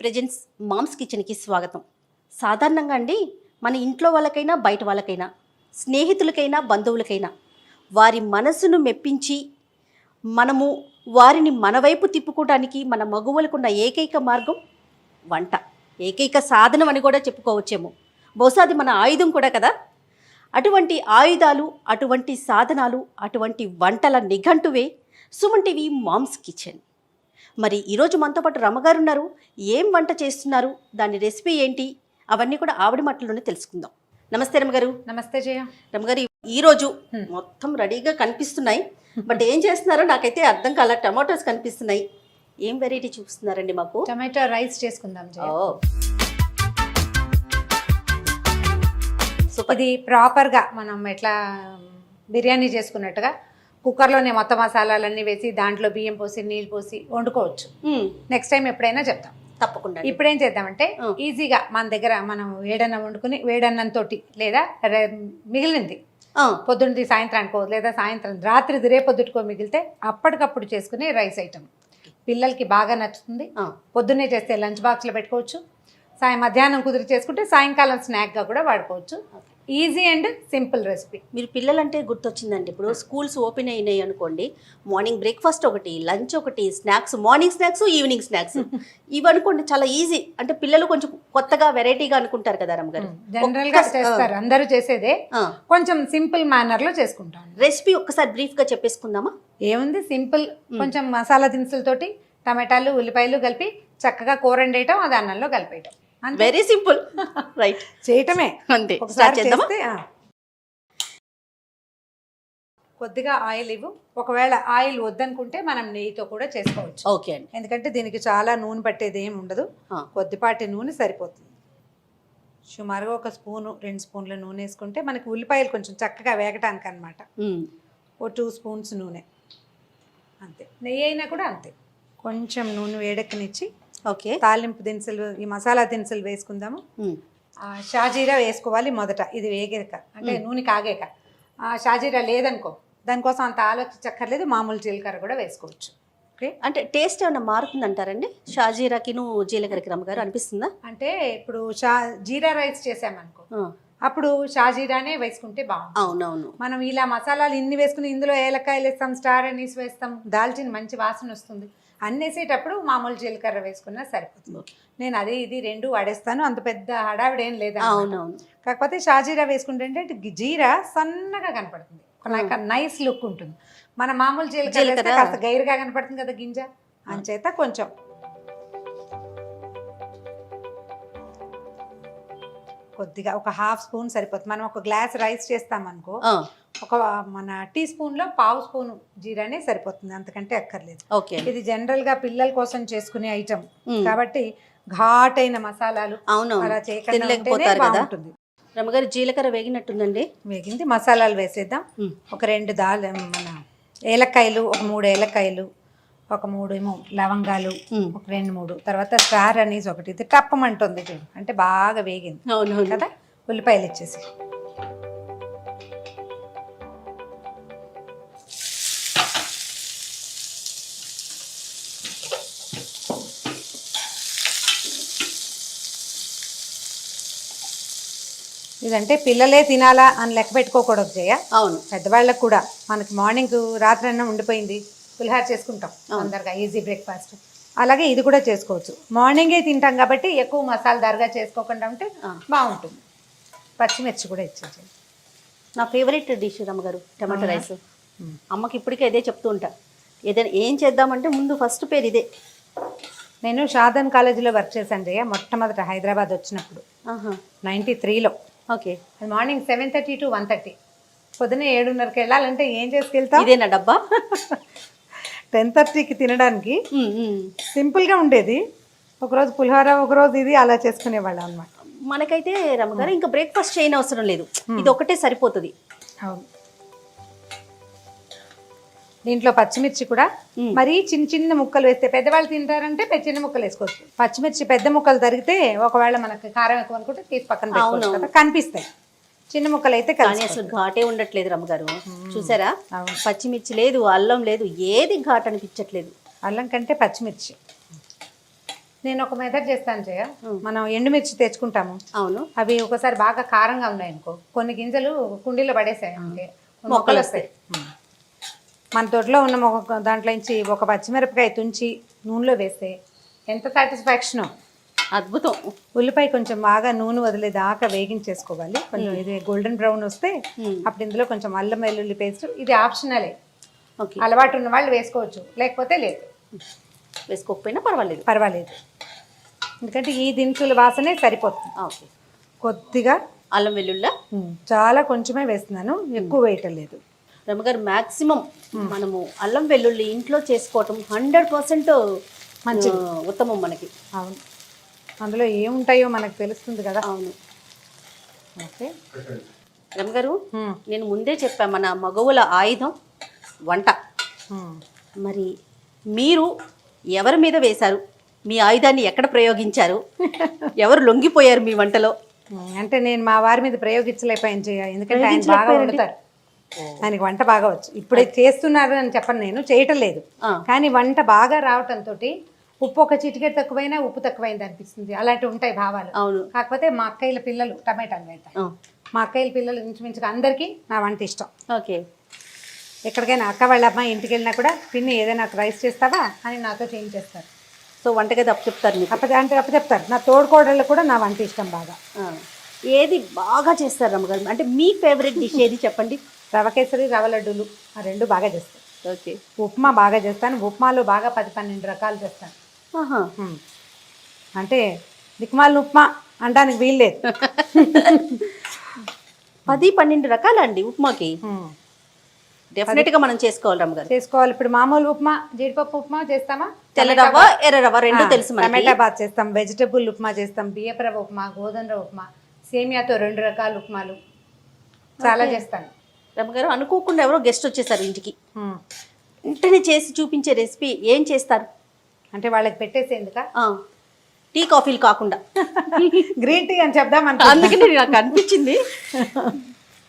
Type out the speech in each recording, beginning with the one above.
Presents moms కిచెన్కి స్వాగతం. సాధారణంగా అండి మన ఇంట్లో వాళ్ళకైనా బయట వాళ్ళకైనా స్నేహితులకైనా బంధువులకైనా వారి మనసును మెప్పించి మనము వారిని మన వైపు తిప్పుకోవడానికి మన మగువలకున్న ఏకైక మార్గం వంట, ఏకైక సాధనం అని కూడా చెప్పుకోవచ్చేమో. బహుశా అది మన ఆయుధం కూడా కదా. అటువంటి ఆయుధాలు, అటువంటి సాధనాలు, అటువంటి వంటల నిఘంటువే సుమన్ టీవీ మామ్స్ కిచెన్. మరి ఈరోజు మనతో పాటు రమ్మగారు ఉన్నారు. ఏం వంట చేస్తున్నారు, దాని రెసిపీ ఏంటి, అవన్నీ కూడా ఆవిడ మాటల్లోనే తెలుసుకుందాం. నమస్తే రమ్మగారు. నమస్తే జయ. రమ్మగారు, ఈరోజు మొత్తం రెడీగా కనిపిస్తున్నాయి, బట్ ఏం చేస్తున్నారో నాకైతే అర్థం కాల. టమాటోస్ కనిపిస్తున్నాయి, ఏం వెరైటీ చూపిస్తున్నారండి మాకు? టమాటో రైస్ చేసుకుందాం జయ. ఇది ప్రాపర్గా మనం ఎట్లా బిర్యానీ చేసుకున్నట్టుగా కుక్కర్లోనే మొత్తం మసాలాలన్నీ వేసి దాంట్లో బియ్యం పోసి నీళ్ళు పోసి వండుకోవచ్చు. నెక్స్ట్ టైం ఎప్పుడైనా చెప్తాం తప్పకుండా. ఇప్పుడేం చేద్దామంటే ఈజీగా మన దగ్గర మనం వేడన్నం వండుకుని వేడన్నంతో లేదా మిగిలింది పొద్దున్నది సాయంత్రానికో లేదా సాయంత్రం రాత్రిది రేపొద్దుటికో మిగిలితే అప్పటికప్పుడు చేసుకునే రైస్ ఐటమ్ పిల్లలకి బాగా నచ్చుతుంది. పొద్దున్నే చేస్తే లంచ్ బాక్స్లో పెట్టుకోవచ్చు, మధ్యాహ్నం కుదిరి చేసుకుంటే సాయంకాలం స్నాక్గా కూడా వాడుకోవచ్చు. Easy and simple recipe. మీరు పిల్లలంటే గుర్తొచ్చిందండి, ఇప్పుడు స్కూల్స్ ఓపెన్ అయినాయి అనుకోండి, మార్నింగ్ బ్రేక్ఫాస్ట్ ఒకటి, లంచ్ ఒకటి, snacks, morning snacks, evening snacks ఇవి అనుకోండి చాలా ఈజీ. అంటే పిల్లలు కొంచెం కొత్తగా వెరైటీగా అనుకుంటారు కదా రమ్మగారు. జనరల్గా చేస్తారు, అందరూ చేసేదే, కొంచెం సింపుల్ మేనర్ లో చేసుకుంటాం. రెసిపీ ఒక్కసారి బ్రీఫ్ గా చెప్పేసుకుందామా? ఏముంది, సింపుల్. కొంచెం మసాలా దినుసులతోటి టమాటాలు ఉల్లిపాయలు కలిపి చక్కగా కూర వండేయటం, అది అన్నంలో కలిపేయటం. Very simple, right? చేయటమే అంతే. కొద్దిగా ఆయిల్ ఇవ్వు. ఒకవేళ ఆయిల్ వద్దనుకుంటే మనం నెయ్యితో కూడా చేసుకోవచ్చు. ఓకే అండి. ఎందుకంటే దీనికి చాలా నూనె పట్టేది ఏమి ఉండదు, కొద్దిపాటి నూనె సరిపోతుంది. సుమారుగా 1 స్పూను 2 స్పూన్ల నూనె వేసుకుంటే మనకి ఉల్లిపాయలు కొంచెం చక్కగా వేగటానికి అనమాట. 2 స్పూన్స్ నూనె అంతే. నెయ్యి అయినా కూడా అంతే. కొంచెం నూనె వేడెక్కనిచ్చి ఓకే తాలింపు దినుసులు, ఈ మసాలా దినుసులు వేసుకుందాము. షాజీరా వేసుకోవాలి మొదట, ఇది వేగాక అంటే నూనె కాగాక. షాజీరా లేదనుకో, దానికోసం అంత ఆలోచించక్కర్లేదు, మామూలు జీలకర్ర కూడా వేసుకోవచ్చు. ఓకే, అంటే టేస్ట్ ఏమైనా మారుతుంది అంటారండి షాజీరాకిను జీలకర్రకి రమ్మగారు అనిపిస్తుందా? అంటే ఇప్పుడు జీరా రైస్ చేసామనుకో, అప్పుడు షాజీరానే వేసుకుంటే బాగుంటుంది. అవునవును. మనం ఇలా మసాలాలు ఇన్ని వేసుకుని ఇందులో ఏలక్కాయలు వేస్తాం, స్టార్ అనీస్ వేస్తాం, దాల్చిన మంచి వాసన వస్తుంది. అన్ని వేసేటప్పుడు మామూలు జీలకర్ర వేసుకున్నా సరిపోతుంది. నేను అది ఇది 2 వాడేస్తాను, అంత పెద్ద హడావిడేం లేదా. అవునవును. కాకపోతే షాజీరా వేసుకుంటే జీరా సన్నగా కనపడుతుంది, నైస్ లుక్ ఉంటుంది. మన మామూలు జీలకర్ర కాస్త గైరుగా కనపడుతుంది కదా గింజ, అంచేత కొంచెం కొద్దిగా 1/2 స్పూన్ సరిపోతుంది. మనం 1 గ్లాస్ రైస్ చేస్తామనుకో, మన టీ స్పూన్లో 1/2 స్పూన్ జీరానే సరిపోతుంది, అంతకంటే అక్కర్లేదు. ఓకే, ఇది జనరల్ గా పిల్లల కోసం చేసుకునే ఐటమ్ కాబట్టి ఘాటైన మసాలాలు అలా చేయకుండా బాగుంటుంది. రమ్మగారు, జీలకర్ర వేగినట్టుందండి. వేగింది, మసాలాలు వేసేద్దాం. ఒక 2 మన ఏలక్కాయలు, ఒక 3 ఏలక్కాయలు, ఒక 3 ఏమో లవంగాలు, ఒక 2-3, తర్వాత స్టార్ అనీస్ ఒకటి. ఇది టప్పమంటుంది అంటే బాగా వేగింది. అవును కదా. ఉల్లిపాయలు ఇచ్చేసి ఇదంటే పిల్లలే తినాలా అని లెక్క పెట్టుకోకూడదు జయ. అవును, పెద్దవాళ్ళకు కూడా. మనకి మార్నింగ్ రాత్రి అన్నం ఉండిపోయింది, పులిహార చేసుకుంటాం తొందరగా, ఈజీ బ్రేక్ఫాస్ట్. అలాగే ఇది కూడా చేసుకోవచ్చు. మార్నింగే తింటాం కాబట్టి ఎక్కువ మసాలాదారుగా చేసుకోకుండా ఉంటే బాగుంటుంది. పచ్చిమిర్చి కూడా ఇచ్చేసి. నా ఫేవరెట్ డిష్ రమ్మగారు టమాటో రైస్. అమ్మకి ఇప్పటికే ఇదే చెప్తూ ఉంటా, ఏదైనా ఏం చేద్దామంటే ముందు ఫస్ట్ పేరు ఇదే. నేను షాదన్ కాలేజీలో వర్క్ చేశాను జయ, మొట్టమొదట హైదరాబాద్ వచ్చినప్పుడు 93లో. Okay, morning 7:30 to 1:30. పొద్దున్న 7:30కి వెళ్ళాలంటే ఏం చేసుకెళ్తాం? ఇదేనా డబ్బా? 10:30కి తినడానికి సింపుల్గా ఉండేది. ఒకరోజు పులిహోర, ఒకరోజు ఇది, అలా చేసుకునేవాళ్ళం అనమాట. మనకైతే రమ్మగారు ఇంకా బ్రేక్ఫాస్ట్ చేయని అవసరం లేదు, ఇది ఒకటే సరిపోతుంది. అవును. దీంట్లో పచ్చిమిర్చి కూడా మరీ చిన్న చిన్న ముక్కలు వేస్తే, పెద్దవాళ్ళు తింటారంటే చిన్న ముక్కలు వేసుకోవచ్చు. పచ్చిమిర్చి పెద్ద ముక్కలు తరిగితే ఒకవేళ మనకి కారం ఎక్కువ అనుకుంటే తీసి పక్కన పెట్టుకోవచ్చు కదా, కనిపిస్తాయి. చిన్న ముక్కలు అయితే కానీ అసలు ఘాటే ఉండట్లేదు రమ్మగారు. చూసారా, పచ్చిమిర్చి లేదు, అల్లం లేదు, ఏది ఘాట్ అనిపించట్లేదు. అల్లం కంటే పచ్చిమిర్చి. నేను ఒక మెథడ్ చేస్తాను జయ. మనం ఎండుమిర్చి తెచ్చుకుంటాము. అవును. అవి ఒకసారి బాగా కారంగా ఉన్నాయి అనుకో, కొన్ని గింజలు కుండీలో పడేసాయి అంటే మొక్కలు వస్తాయి. మన తోటలో ఉన్న దాంట్లో నుంచి ఒక పచ్చిమిరపకాయ తుంచి నూనెలో వేస్తే ఎంత సాటిస్ఫాక్షనో. అద్భుతం. ఉల్లిపాయ కొంచెం బాగా నూనె వదిలేదాకా వేగించేసుకోవాలి. కొంచెం ఇది గోల్డెన్ బ్రౌన్ వస్తే అప్పుడు ఇందులో కొంచెం అల్లం వెల్లుల్లి పేస్ట్. ఇది ఆప్షనలే, అలవాటు ఉన్న వాళ్ళు వేసుకోవచ్చు, లేకపోతే లేదు, వేసుకోకపోయినా పర్వాలేదు. ఎందుకంటే ఈ దినుసుల వాసనే సరిపోతుంది. ఓకే. కొద్దిగా అల్లం వెల్లుల్లి చాలా కొంచెమే వేస్తున్నాను, ఎక్కువ వేయటం లేదు. రమ్మగారు మ్యాక్సిమం మనము అల్లం వెల్లుల్లి ఇంట్లో చేసుకోవటం 100% మంచి ఉత్తమం మనకి. అవును, అందులో ఏముంటాయో మనకు తెలుస్తుంది కదా. అవును. ఓకే రమ్మగారు, నేను ముందే చెప్పాను మన మగవుల ఆయుధం వంట. మరి మీరు ఎవరి మీద వేశారు? మీ ఆయుధాన్ని ఎక్కడ ప్రయోగించారు? ఎవరు లొంగిపోయారు మీ వంటలో? అంటే నేను మా వారి మీద ప్రయోగించలేకపోయాను చేయ, ఎందుకంటే ఆయన బాగా వండుతారు, ఆయనకి వంట బాగా వచ్చు. ఇప్పుడే చేస్తున్నారు అని చెప్పను, నేను చేయటం లేదు, కానీ వంట బాగా రావటంతో ఉప్పు ఒక చిటికెట్ తక్కువైనా ఉప్పు తక్కువైంది అనిపిస్తుంది. అలాంటివి ఉంటాయి భావాలు. అవును. కాకపోతే మా అక్కయ్యల పిల్లలు టమాటాలు వేస్తారు. మా అక్కయ్యల పిల్లలు ఇంచుమించుగా అందరికీ నా వంట ఇష్టం. ఓకే. ఎక్కడికైనా అక్క వాళ్ళ అమ్మాయి ఇంటికి వెళ్ళినా కూడా పిన్ని ఏదైనా రైస్ చేస్తావా అని నాతో చేయించేస్తారు. సో వంటగది చెప్తారు మీకు? చెప్తారు. నా తోడుకోడళ్ళు కూడా నా వంట ఇష్టం బాగా. ఏది బాగా చేస్తారు రమ్మగారు? అంటే మీ ఫేవరెట్ డిష్ ఏది చెప్పండి? రవ కేసరి, రవ లడ్డూలు, ఆ రెండు బాగా చేస్తాను. ఓకే. ఉప్మా బాగా చేస్తాను. ఉప్మాలో బాగా 10-12 రకాలు చేస్తాను. అంటే దిక్మాల ఉప్మా అనడానికి వీల్లేదు. 10-12 రకాలండి ఉప్మాకి? డెఫినెట్గా మనం చేసుకోవాలి రమ్మగారు. చేసుకోవాలి. ఇప్పుడు మామూలు ఉప్మా, జీడిపప్పు ఉప్మా చేస్తామా, తెల్ల రవ్వ ఎర్ర రవ్వ రెండు తెలుసు. టమాటా బాత్ చేస్తాం, వెజిటబుల్ ఉప్మా చేస్తాం, బియ్యపు రవ్వ ఉప్మా, గోధుమ రవ్వ ఉప్మా, సేమియాతో 2 రకాల ఉప్మాలు చాలా చేస్తాను. రమ్మగారు, అనుకోకుండా ఎవరో గెస్ట్ వచ్చేసారు ఇంటికి, వెంటనే చేసి చూపించే రెసిపీ ఏం చేస్తారు? అంటే వాళ్ళకి పెట్టేసేందుక? టీ కాఫీలు కాకుండా గ్రీన్ టీ అని చెప్దాం. అందుకని నాకు అనిపించింది.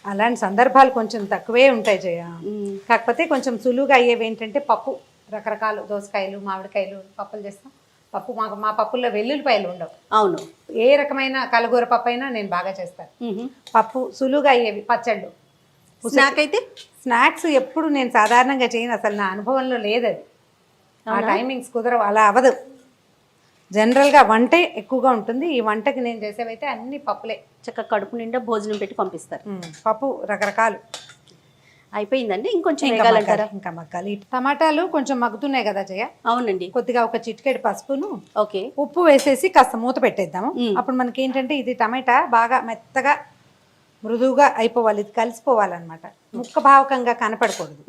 అలాంటి సందర్భాలు కొంచెం తక్కువే ఉంటాయి జయ. కాకపోతే కొంచెం సులువుగా అయ్యేవి ఏంటంటే పప్పు, రకరకాలు దోసకాయలు, మామిడికాయలు పప్పులు చేస్తాం. పప్పు మా పప్పుల్లో వెల్లుల్లిపాయలు ఉండవు. అవును. ఏ రకమైన కలగూర పప్పు అయినా నేను బాగా చేస్తాను. పప్పు సులువుగా అయ్యేవి. పచ్చళ్ళు, స్నాక్స్ ఎప్పుడు నేను సాధారణంగా చేయను, అసలు నా అనుభవంలో లేదు అది. ఆ టైమింగ్స్ కుదరవు, అలా అవ్వదు. జనరల్గా వంటే ఎక్కువగా ఉంటుంది. ఈ వంటకి నేను చేసేవైతే అన్ని పప్పులే. చక్కగా కడుపు నిండా భోజనం పెట్టి పంపిస్తారు. పప్పు రకరకాలు. అయిపోయిందండి, ఇంకొంచెం ఇంకా మగ్గాలి. టమాటాలు కొంచెం మగ్గుతున్నాయి కదా జయ. అవునండి. కొద్దిగా ఒక చిటికెడు పసుపును, ఓకే, ఉప్పు వేసేసి కాస్త మూత పెట్టేద్దాము. అప్పుడు మనకి ఏంటంటే ఇది టమాటా బాగా మెత్తగా మృదువుగా అయిపోవాలి, ఇది కలిసిపోవాలన్నమాట, ముక్క భావకంగా కనపడకూడదు.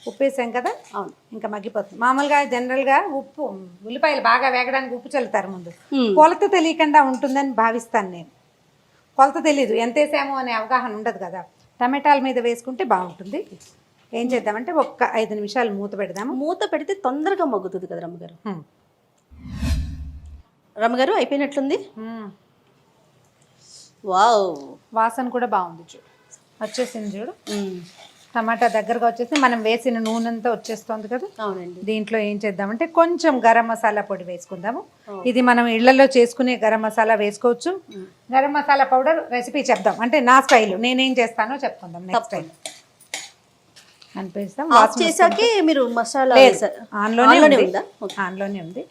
ఉప్పు వేసాం కదా, అవును, ఇంకా మగ్గిపోతుంది. మామూలుగా జనరల్గా ఉప్పు, ఉల్లిపాయలు బాగా వేగడానికి ఉప్పు చల్లుతారు ముందు. కొలత తెలియకుండా ఉంటుందని భావిస్తాను నేను. కొలత తెలీదు, ఎంత వేసామో అనే అవగాహన ఉండదు కదా. టమాటాల మీద వేసుకుంటే బాగుంటుంది. ఏం చేద్దామంటే ఒక్క 5 నిమిషాలు మూత పెడదాము. మూత పెడితే తొందరగా మగ్గుతుంది కదా రమ్మగారు. రమ్మగారు అయిపోయినట్లుంది. వావ్, వాసన కూడా బాగుంది, చూడు వచ్చేసింది చూడు. టమాటా దగ్గరగా వచ్చేసి మనం వేసిన నూనె అంతా వచ్చేస్తుంది కదా. అవునండి. దీంట్లో ఏం చేద్దామంటే కొంచెం గరం మసాలా పొడి వేసుకుందాము. ఇది మనం ఇళ్లలో చేసుకునే గరం మసాలా వేసుకోవచ్చు. గరం మసాలా పౌడర్ రెసిపీ చెప్దాం, అంటే నా స్టైల్, నేనేం చేస్తానో చెప్పుకుందాం నెక్స్ట్ టైం. అనిపిస్తాం చేసాకే మీరు మసాలా ఆన్లోనే ఉంది.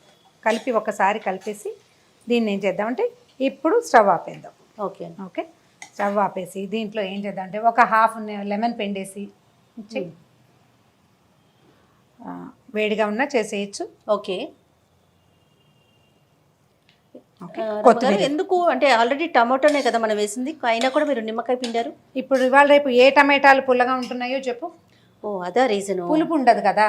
కలిపి ఒకసారి కలిపేసి దీన్ని ఏం చేద్దామంటే ఇప్పుడు స్టవ్ ఆపేద్దాం. ఓకే ఓకే, స్టవ్ ఆపేసి దీంట్లో ఏం చేద్దాం అంటే ఒక హాఫ్ లెమన్ పిండేసి వేడిగా ఉన్నా చేసేయచ్చు. ఓకే. కొత్తిమీర ఎందుకు అంటే ఆల్రెడీ టమాటోనే కదా మనం వేసింది, అయినా కూడా మీరు నిమ్మకాయ పిండారు. ఇప్పుడు ఇవాళ రేపు ఏ టమాటాలు పుల్లగా ఉంటున్నాయో చెప్పు. ఓ అదే రీజన్. పులుపు ఉండదు కదా,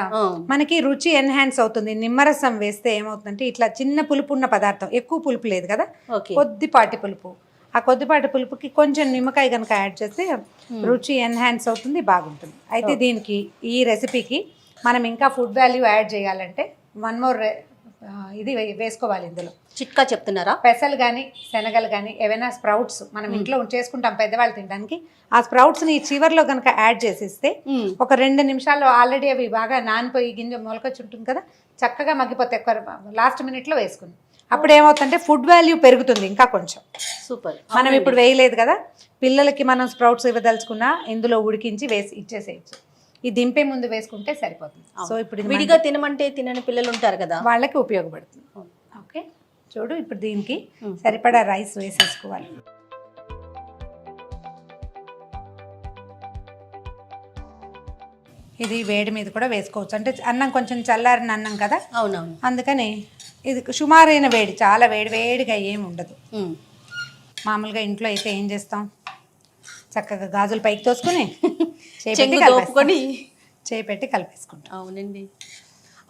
మనకి రుచి ఎన్హాన్స్ అవుతుంది. నిమ్మరసం వేస్తే ఏమవుతుందంటే ఇట్లా చిన్న పులుపు ఉన్న పదార్థం, ఎక్కువ పులుపు లేదు కదా, కొద్దిపాటి పులుపు. ఆ కొద్దిపాటి పులుపుకి కొంచెం నిమ్మకాయ కనుక యాడ్ చేస్తే రుచి ఎన్హాన్స్ అవుతుంది, బాగుంటుంది. అయితే దీనికి, ఈ రెసిపీకి మనం ఇంకా ఫుడ్ వాల్యూ యాడ్ చేయాలంటే 1 more ఇది వేసుకోవాలి. ఇందులో చిట్కా చెప్తున్నారా? పెసలు కానీ శనగలు కానీ ఏవైనా స్ప్రౌట్స్ మనం ఇంట్లో చేసుకుంటాం పెద్దవాళ్ళు తినడానికి, ఆ స్ప్రౌట్స్ని చివర్లో కనుక యాడ్ చేసేస్తే ఒక 2 నిమిషాల్లో ఆల్రెడీ అవి బాగా నానిపోయి గింజ మొలకొచ్చి ఉంటుంది కదా, చక్కగా మగ్గిపోతాయి. లాస్ట్ మినిట్లో వేసుకుని అప్పుడు ఏమవుతుందంటే ఫుడ్ వాల్యూ పెరుగుతుంది ఇంకా కొంచెం. సూపర్. మనం ఇప్పుడు వేయలేదు కదా, పిల్లలకి మనం స్ప్రౌట్స్ ఇవ్వదలుచుకున్నా ఇందులో ఉడికించి వేసి ఇచ్చేసేయచ్చు. ఈ దింపే ముందు వేసుకుంటే సరిపోతుంది. సో ఇప్పుడు విడిగా తినమంటే తినని పిల్లలు ఉంటారు కదా, వాళ్ళకి ఉపయోగపడుతుంది. ఓకే, చూడు ఇప్పుడు దీనికి సరిపడా రైస్ వేసేసుకోవాలి. ఇది వేడి మీద కూడా వేసుకోవచ్చు, అంటే అన్నం కొంచెం చల్లారిన అన్నం కదా. అవునవును. అందుకని ఇది సుమారైన వేడి, చాలా వేడిగా ఏమి ఉండదు. మామూలుగా ఇంట్లో అయితే ఏం చేస్తాం, చక్కగా గాజులు పైకి తోసుకొని చేయి పెట్టి కలిపేసుకుంటాం. అవునండి,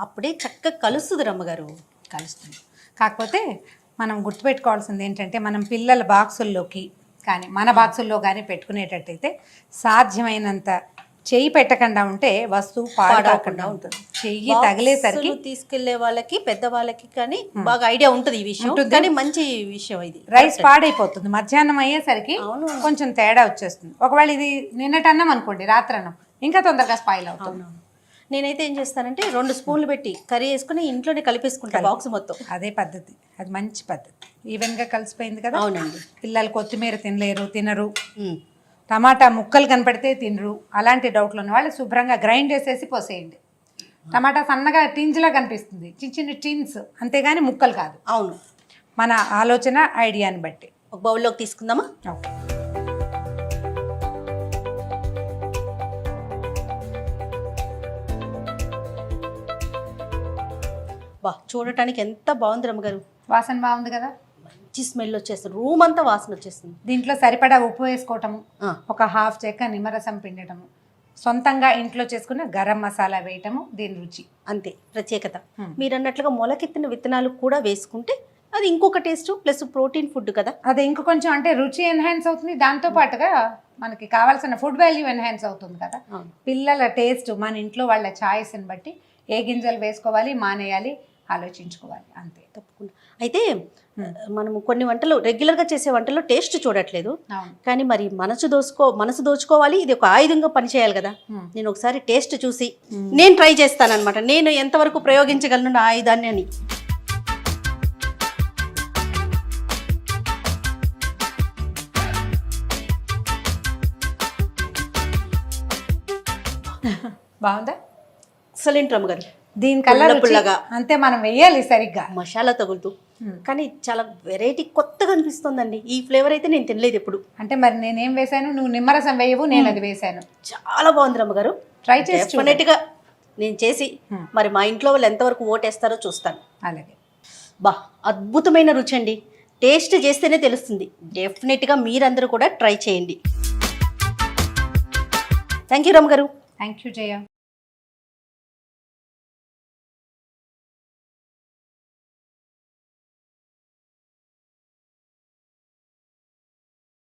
అప్పుడే చక్కగా కలుస్తుంది రమ్మగారు. కలుస్తుంది. కాకపోతే మనం గుర్తుపెట్టుకోవాల్సింది ఏంటంటే, మనం పిల్లల బాక్సుల్లోకి కానీ మన బాక్సుల్లో కానీ పెట్టుకునేటట్టయితే సాధ్యమైనంత చెయ్యి పెట్టకుండా ఉంటే వస్తువు పాడకుండా ఉంటుంది. చెయ్యి తగిలేసరికి తీసుకెళ్లే వాళ్ళకి, పెద్ద వాళ్ళకి కానీ బాగా ఐడియా ఉంటుంది ఈ విషయం, కానీ మంచి విషయం ఇది. రైస్ పాడైపోతుంది, మధ్యాహ్నం అయ్యేసరికి కొంచెం తేడా వచ్చేస్తుంది. ఒకవేళ ఇది నిన్నటి అన్నం అనుకోండి, రాత్రి అన్నం ఇంకా తొందరగా స్పాయిల్ అవుతుంది. నేనైతే ఏం చేస్తానంటే 2 స్పూన్లు పెట్టి కర్రీ వేసుకుని ఇంట్లోనే కలిపేసుకుంటాను బాక్స్ మొత్తం. అదే పద్ధతి, అది మంచి పద్ధతి. ఈవెన్గా కలిసిపోయింది కదా. అవునండి. పిల్లలు కొత్తిమీర తినరు, టమాటా ముక్కలు కనపడితే తినరు. అలాంటి డౌట్లు ఉన్న వాళ్ళు శుభ్రంగా గ్రైండ్ చేసేసి పోసేయండి. టమాటా సన్నగా టిన్స్లా కనిపిస్తుంది, చిన్న చిన్న టిన్స్, అంతేగాని ముక్కలు కాదు. అవును, మన ఆలోచన ఐడియాని బట్టి. ఒక బౌల్లోకి తీసుకుందామా? ఓకే. బా, చూడటానికి ఎంత బాగుంది రమ్మగారు. వాసన బాగుంది కదా, మంచి స్మెల్ వచ్చేస్తుంది, రూమ్ అంతా వాసన వచ్చేస్తుంది. దీంట్లో సరిపడా ఉప్పు వేసుకోవటము, ఒక హాఫ్ చెక్క నిమ్మరసం పిండటము, సొంతంగా ఇంట్లో చేసుకున్న గరం మసాలా వేయటము దీని రుచి, అంతే ప్రత్యేకత. మీరు అన్నట్లుగా మొలకెత్తిన విత్తనాలు కూడా వేసుకుంటే అది ఇంకొక టేస్ట్, ప్లస్ ప్రోటీన్ ఫుడ్ కదా, అది ఇంకో కొంచెం అంటే రుచి ఎన్హాన్స్ అవుతుంది. దాంతో పాటుగా మనకి కావాల్సిన ఫుడ్ వాల్యూ ఎన్హాన్స్ అవుతుంది కదా. పిల్లల టేస్ట్, మన ఇంట్లో వాళ్ళ ఛాయిస్ని బట్టి ఏ గింజలు వేసుకోవాలి, మానేయాలి ఆలోచించుకోవాలి, అంతే. తప్పకుండా. అయితే మనము కొన్ని వంటలు రెగ్యులర్గా చేసే వంటల్లో టేస్ట్ చూడట్లేదు, కానీ మరి మనసు దోచుకోవాలి, ఇది ఒక ఆయుధంగా పనిచేయాలి కదా. నేను ఒకసారి టేస్ట్ చూసి నేను ట్రై చేస్తానన్నమాట, నేను ఎంతవరకు ప్రయోగించగలను ఆ ఆయుధాన్ని అని. బాగుందా? ఎక్సలెంట్ రమ్మగారు. దీని కలర్ పుల్లగా, అంతే, మనం వేయాలి సరిగ్గా మసాలా తగులుతూ, కానీ చాలా వెరైటీ కొత్తగా అనిపిస్తుందండి. ఈ ఫ్లేవర్ అయితే నేను తినలేదు ఎప్పుడు. అంటే మరి నేనేం వేసాను, నువ్వు నిమ్మరసం వేయవు, నేను అది వేసాను. చాలా బాగుంది రమ్మగారు, ట్రై చేసి డెఫినెట్గా నేను చేసి మరి మా ఇంట్లో వాళ్ళు ఎంతవరకు ఓటేస్తారో చూస్తాను. అలాగే. బా, అద్భుతమైన రుచి అండి, టేస్ట్ చేస్తేనే తెలుస్తుంది. డెఫినెట్గా మీరందరూ కూడా ట్రై చేయండి. థ్యాంక్ యూ రమ్మగారు. Thank you Jaya.